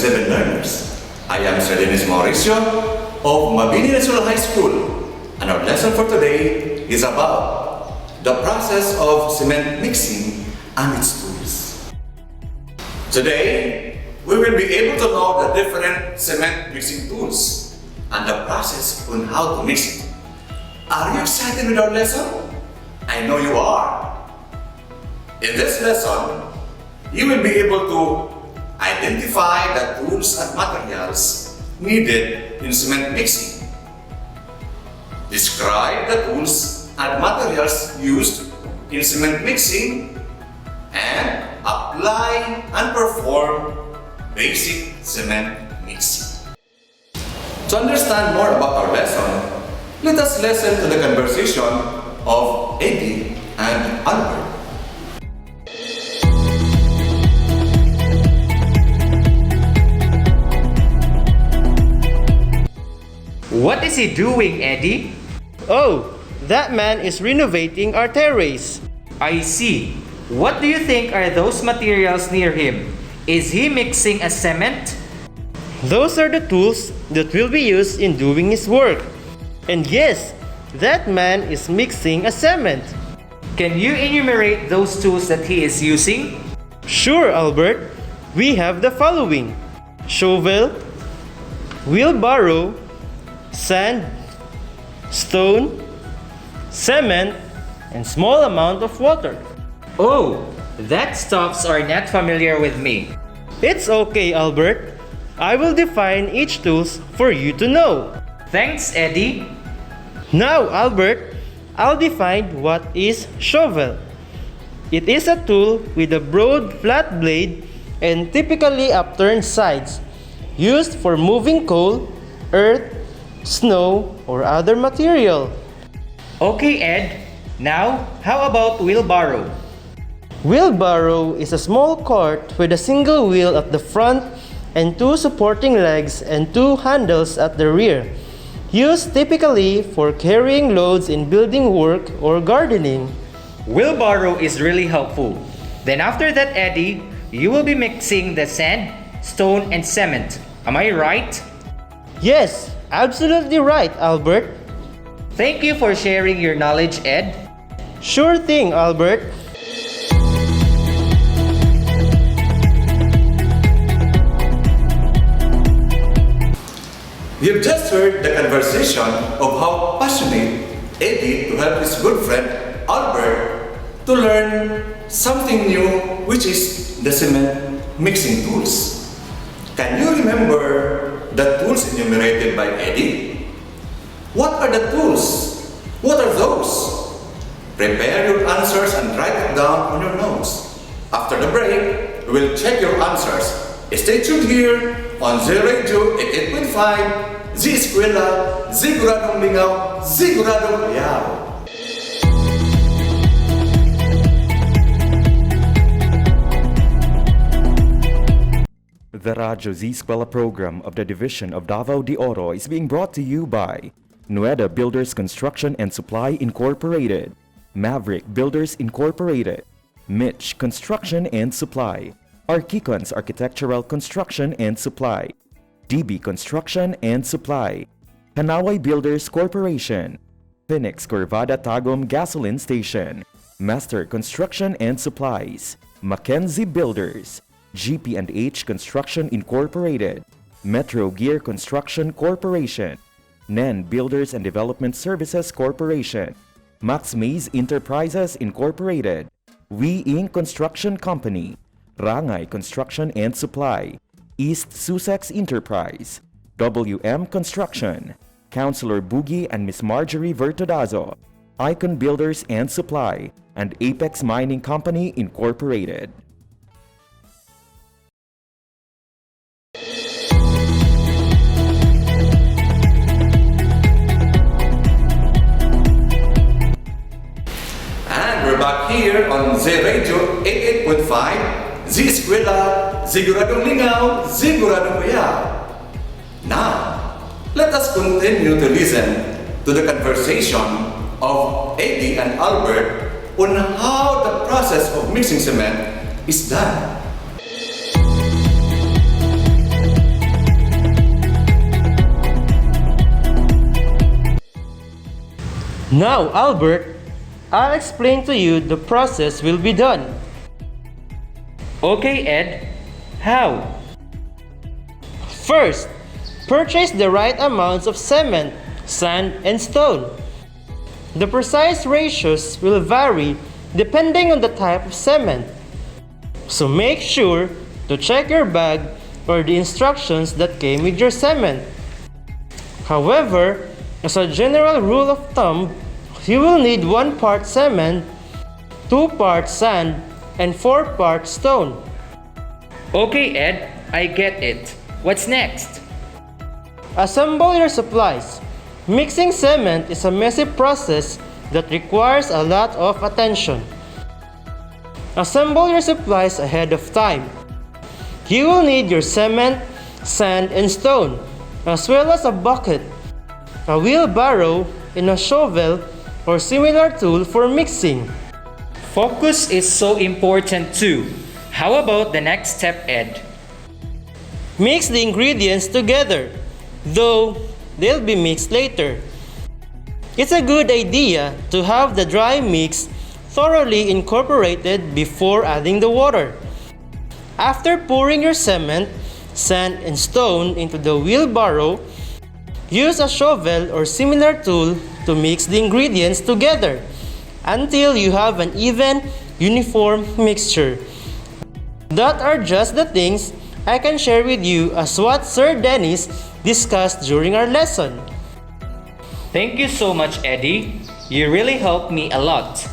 27 learners. I am Sir Mauricio of Mabini National High School, and our lesson for today is about the process of cement mixing and its tools. Today, we will be able to know the different cement mixing tools and the process on how to mix it. Are you excited with our lesson? I know you are. In this lesson, you will be able to identify the tools and materials needed in cement mixing. Describe the tools and materials used in cement mixing and apply and perform basic cement mixing. To understand more about our lesson, let us listen to the conversation of Eddie and Albert. What is he doing, Eddie? Oh, that man is renovating our terrace. I see. What do you think are those materials near him? Is he mixing a cement? Those are the tools that will be used in doing his work. And yes, that man is mixing a cement. Can you enumerate those tools that he is using? Sure, Albert. We have the following: shovel, wheelbarrow, sand, stone, cement, and small amount of water. Oh, that stuffs are not familiar with me. It's okay, Albert. I will define each tools for you to know. Thanks, Eddie. Now, Albert, I'll define what is shovel. It is a tool with a broad flat blade and typically upturned sides, used for moving coal, earth, snow, or other material. Okay, Ed. Now, how about wheelbarrow? Wheelbarrow is a small cart with a single wheel at the front and two supporting legs and two handles at the rear, used typically for carrying loads in building work or gardening. Wheelbarrow is really helpful. Then after that, Eddie, you will be mixing the sand, stone, and cement. Am I right? Yes, absolutely right, Albert. Thank you for sharing your knowledge, Ed. Sure thing, Albert. You've just heard the conversation of how passionate Eddie to help his good friend Albert to learn something new, which is the cement mixing tools. Can you remember the tools enumerated by Eddie? What are the tools? What are those? Prepare your answers and write it down on your notes. After the break, we will check your answers. Stay tuned here on Z Radio 88.5, Z-eskwela, Siguradong Lingaw, Siguradong Liyaw. The Radyo Z-eskwela program of the Division of Davao de Oro is being brought to you by Nueda Builders Construction and Supply Incorporated, Maverick Builders Incorporated, Mitch Construction and Supply, Archicons Architectural Construction and Supply, DB Construction and Supply, Hanaway Builders Corporation, Phoenix Corvada Tagum Gasoline Station, Master Construction and Supplies, Mackenzie Builders, GP&H Construction Incorporated, Metro Gear Construction Corporation, NEN Builders and Development Services Corporation, Max Mays Enterprises Incorporated, We Inc. Construction Company, Rangay Construction and Supply, East Sussex Enterprise, WM Construction, Councilor Boogie and Miss Marjorie Vertodazo, Icon Builders and Supply, and Apex Mining Company Incorporated. Back here on Z Radio 88.5, Z-eskwela, Siguradong Lingaw, Siguradong Liyaw. Now, let us continue to listen to the conversation of Eddie and Albert on how the process of mixing cement is done. Now, Albert, I'll explain to you the process will be done. Okay, Ed. How? First, purchase the right amounts of cement, sand, and stone. The precise ratios will vary depending on the type of cement. So make sure to check your bag or the instructions that came with your cement. However, as a general rule of thumb, you will need 1 part cement, 2 parts sand, and 4 parts stone. Okay, Ed. I get it. What's next? Assemble your supplies. Mixing cement is a messy process that requires a lot of attention. Assemble your supplies ahead of time. You will need your cement, sand, and stone, as well as a bucket, a wheelbarrow, and a shovel or similar tool for mixing. Focus is so important too. How about the next step, Ed? Mix the ingredients together, though they'll be mixed later. It's a good idea to have the dry mix thoroughly incorporated before adding the water. After pouring your cement, sand, and stone into the wheelbarrow, use a shovel or similar tool to mix the ingredients together until you have an even, uniform mixture. That are just the things I can share with you as what Sir Dennis discussed during our lesson. Thank you so much, Eddie. You really helped me a lot.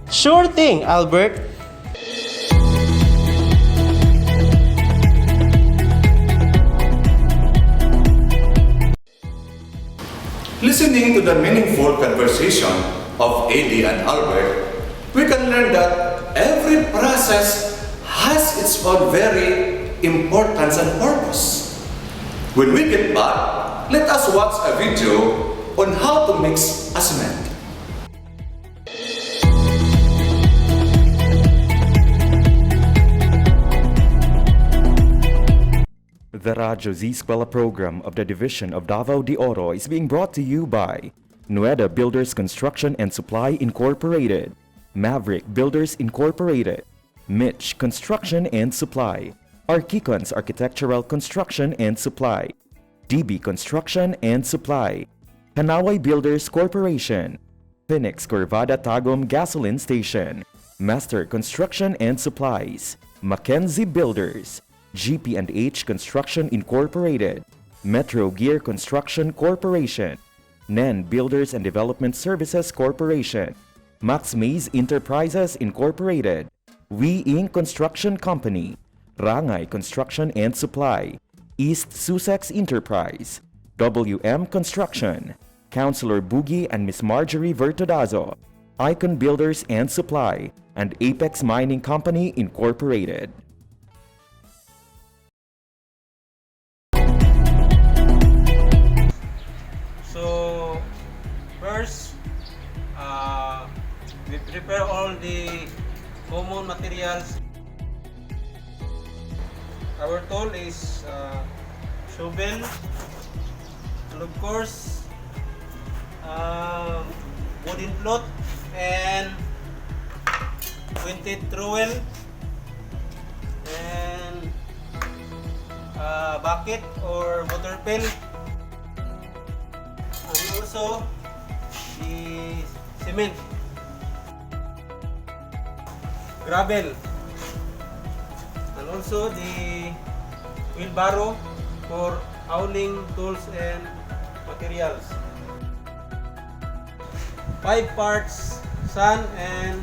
Sure thing, Albert. Listening to the meaningful conversation of Eddie and Albert, we can learn that every process has its own very importance and purpose. When we get back, let us watch a video on how to mix a cement. The Radyo Z-eskwela program of the Division of Davao de Oro is being brought to you by Nueda Builders Construction and Supply Incorporated, Maverick Builders Incorporated, Mitch Construction and Supply, Archicons Architectural Construction and Supply, DB Construction and Supply, Hanaway Builders Corporation, Phoenix Corvada Tagum Gasoline Station, Master Construction and Supplies, Mackenzie Builders, GP&H Construction Incorporated, Metro Gear Construction Corporation, NEN Builders and Development Services Corporation, Max Mays Enterprises Incorporated, We Inc. Construction Company, Rangay Construction and Supply, East Sussex Enterprise, WM Construction, Councilor Boogie and Miss Marjorie Vertodazo, Icon Builders and Supply, and Apex Mining Company Incorporated. So first, we prepare all the common materials. Our tool is shovel, and of course wooden float and pointed trowel and bucket or water pail. And also the cement, gravel, and also the wheelbarrow for hauling tools and materials. 5 parts sand and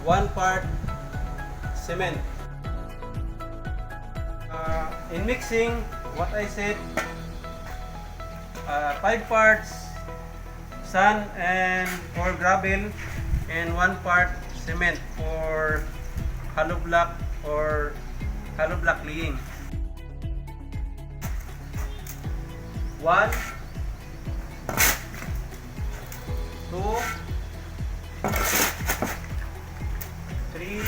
1 part cement. In mixing, what I said, 5 parts sand and 4 gravel and 1 part cement for hollow block or hollow block laying. 1, 2, 3,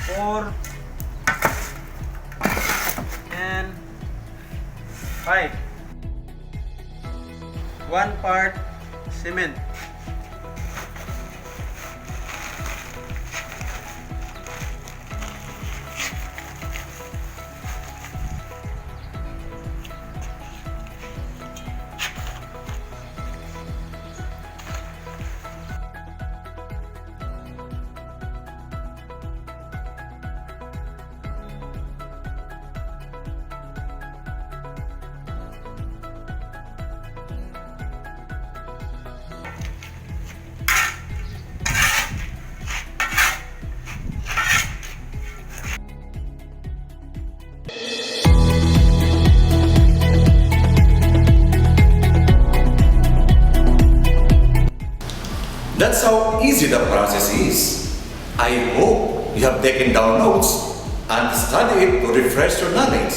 4 and 5. 1 part cement. That's how easy the process is. I hope you have taken down notes and studied it to refresh your knowledge.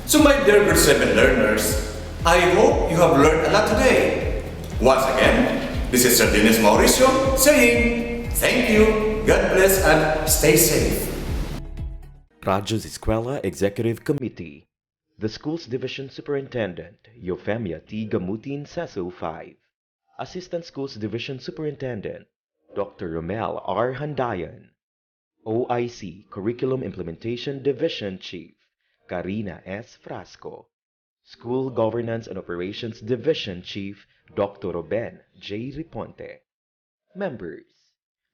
So my dear grade 7 learners, I hope you have learned a lot today. Once again, this is Sir Dennis Mauricio saying thank you, God bless, and stay safe. Radyo Z-eskwela Executive Committee. The School's Division Superintendent, Eufemia T. Gamutin Seso 5. Assistant Schools Division Superintendent, Dr. Romel R. Handayan. OIC Curriculum Implementation Division Chief, Karina S. Frasco. School Governance and Operations Division Chief, Dr. Ruben J. Riponte. Members: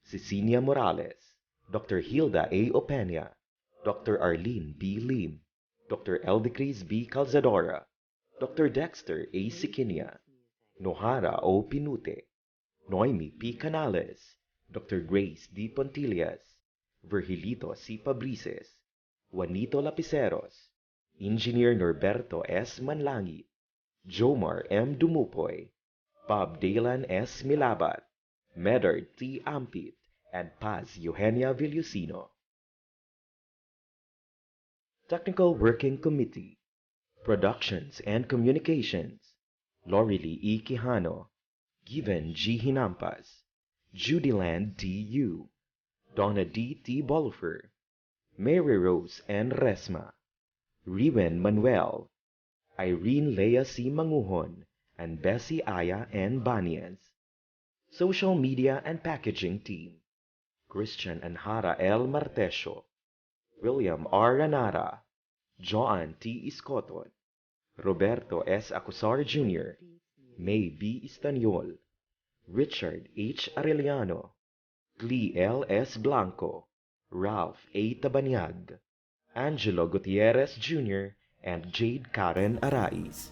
Cecilia Morales, Dr. Hilda A. Opeña, Dr. Arlene B. Lim, Dr. Eldecris B. Calzadora, Dr. Dexter A. Siquinia, Nohara O. Pinute, Noemi P. Canales, Dr. Grace D. Pontillas, Virgilito C. Pabrices, Juanito Lapiceros, Engineer Norberto S. Manlangit, Jomar M. Dumupoy, Bob Dalan S. Milabat, Medard T. Ampit, and Paz Eugenia Villusino. Technical Working Committee, Productions and Communications, Lorely E. Quijano, Given G. Hinampas, Judyland T. U, Donna D. T. Bolifer, Mary Rose N. Resma, Riwen Manuel, Irene Lea C. Manguhon, and Bessie Aya N. Banias. Social Media and Packaging Team, Christian Anhara L. Martesio, William R. Ranara, Joan T. Iscoton, Roberto S. Acusar Jr., May B. Istaniol, Richard H. Arellano, Clee L. S. Blanco, Ralph A. Tabanyag, Angelo Gutierrez Jr., and Jade Karen Arais.